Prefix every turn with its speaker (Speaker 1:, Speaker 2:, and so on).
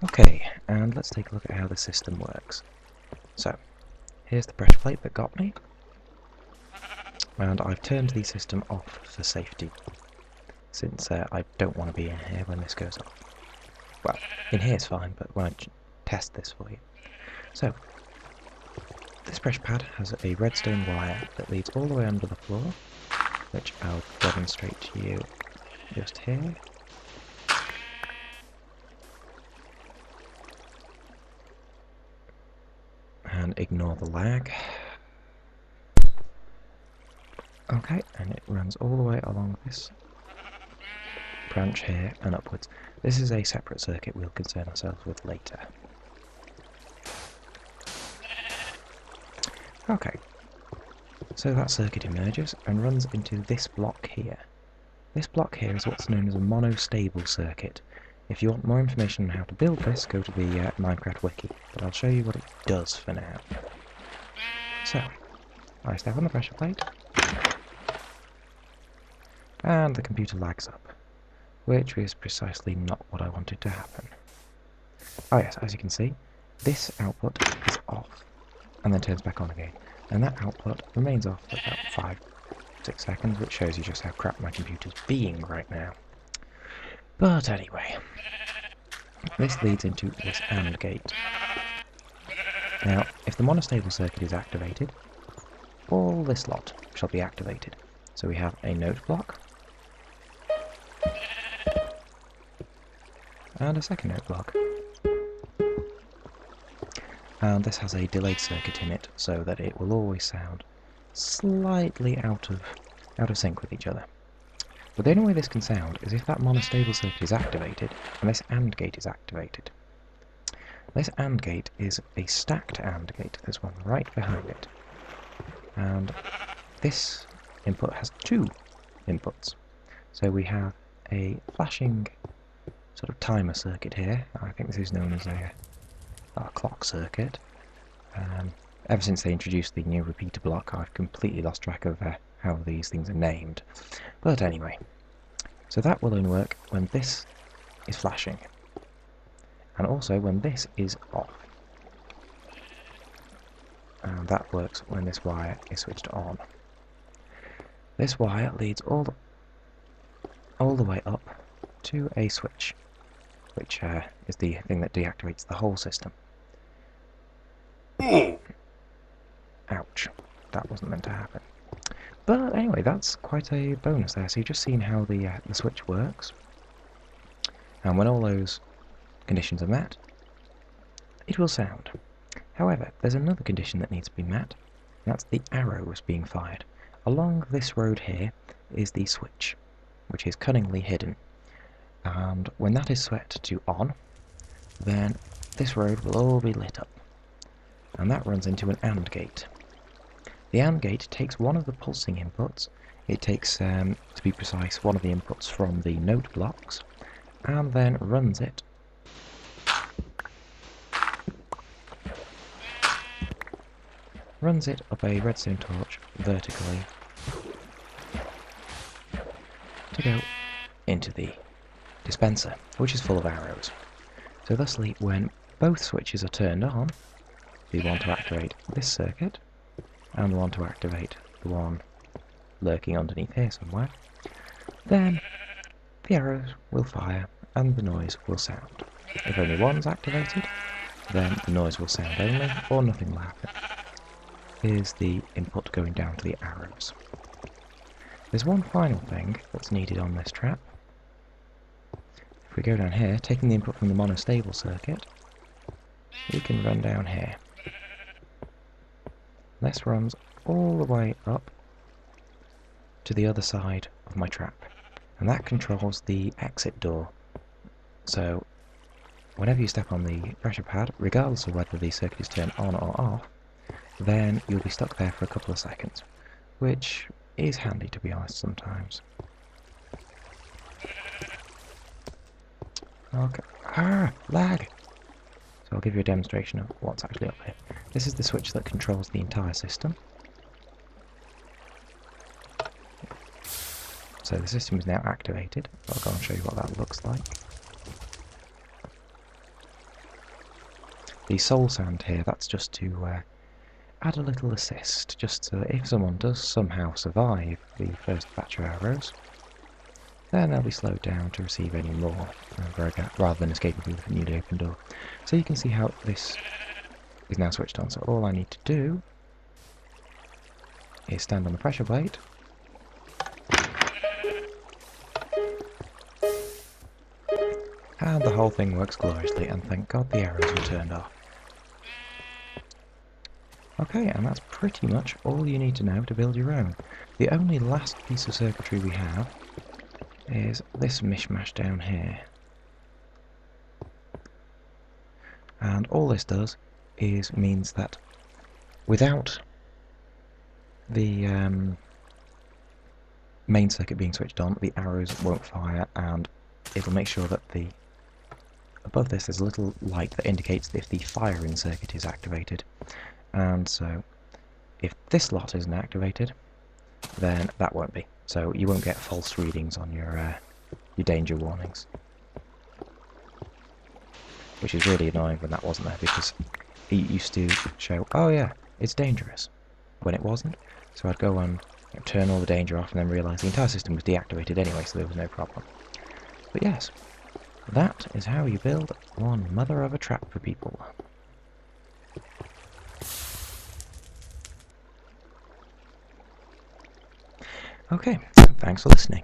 Speaker 1: Okay, and let's take a look at how the system works. So, here's the pressure plate that got me, and I've turned the system off for safety, since I don't want to be in here when this goes off. Well, in here is fine, but when I test this for you. So, this pressure pad has a redstone wire that leads all the way under the floor, which I'll demonstrate to you just here. And ignore the lag. Okay, and it runs all the way along this branch here and upwards. This is a separate circuit we'll concern ourselves with later. Okay, so that circuit emerges and runs into this block here. This block here is what's known as a monostable circuit. If you want more information on how to build this, go to the Minecraft wiki, but I'll show you what it does for now. So, I step on the pressure plate, and the computer lags up, which is precisely not what I wanted to happen. Oh yes, as you can see, this output is off, and then turns back on again, and that output remains off for about 5-6 seconds, which shows you just how crap my computer's being right now. But anyway, this leads into this AND gate. Now, if the monostable circuit is activated, all this lot shall be activated. So we have a note block, and a second note block. And this has a delayed circuit in it, so that it will always sound slightly out of sync with each other. But the only way this can sound is if that monostable circuit is activated, and this AND gate is activated. This AND gate is a stacked AND gate, there's one right behind it. And this input has two inputs. So we have a flashing sort of timer circuit here. I think this is known as a clock circuit. Ever since they introduced the new repeater block, I've completely lost track of how these things are named. But anyway, so that will only work when this is flashing, and also when this is off. And that works when this wire is switched on. This wire leads all the way up to a switch, which is the thing that deactivates the whole system. Ouch, that wasn't meant to happen. But anyway, that's quite a bonus there. So you've just seen how the switch works, and when all those conditions are met, it will sound. However, there's another condition that needs to be met, and that's the arrows being fired. Along this road here is the switch, which is cunningly hidden, and when that is set to on, then this road will all be lit up, and that runs into an AND gate. The AND gate takes one of the pulsing inputs, it takes, to be precise, one of the inputs from the note blocks, and then runs it up a redstone torch vertically to go into the dispenser, which is full of arrows. So thusly, when both switches are turned on, the one to activate this circuit, and the one to activate the one lurking underneath here somewhere, then the arrows will fire and the noise will sound. If only one's activated, then the noise will sound only, or nothing will happen. Here's the input going down to the arrows. There's one final thing that's needed on this trap. If we go down here, taking the input from the monostable circuit, we can run down here. This runs all the way up to the other side of my trap, and that controls the exit door. So whenever you step on the pressure pad, regardless of whether the circuit is turned on or off, then you'll be stuck there for a couple of seconds, which is handy, to be honest, sometimes. Okay. Lag! So I'll give you a demonstration of what's actually up here. This is the switch that controls the entire system. So the system is now activated. I'll go and show you what that looks like. The soul sand here, that's just to add a little assist, just so that if someone does somehow survive the first batch of arrows, then they'll be slowed down to receive any more, rather than escaping through the newly opened door. So you can see how this is now switched on, so all I need to do is stand on the pressure plate, and the whole thing works gloriously, and thank God the arrows were turned off. Okay, and that's pretty much all you need to know to build your own. The only last piece of circuitry we have is this mishmash down here. And all this does is means that without the main circuit being switched on, the arrows won't fire, and it'll make sure that above this there's a little light that indicates if the firing circuit is activated. And so if this lot isn't activated, then that won't be. So you won't get false readings on your danger warnings. Which is really annoying when that wasn't there, because it used to show, oh yeah, it's dangerous, when it wasn't. So I'd go on, turn all the danger off, and then realise the entire system was deactivated anyway, so there was no problem. But yes, that is how you build one mother of a trap for people. Okay, thanks for listening.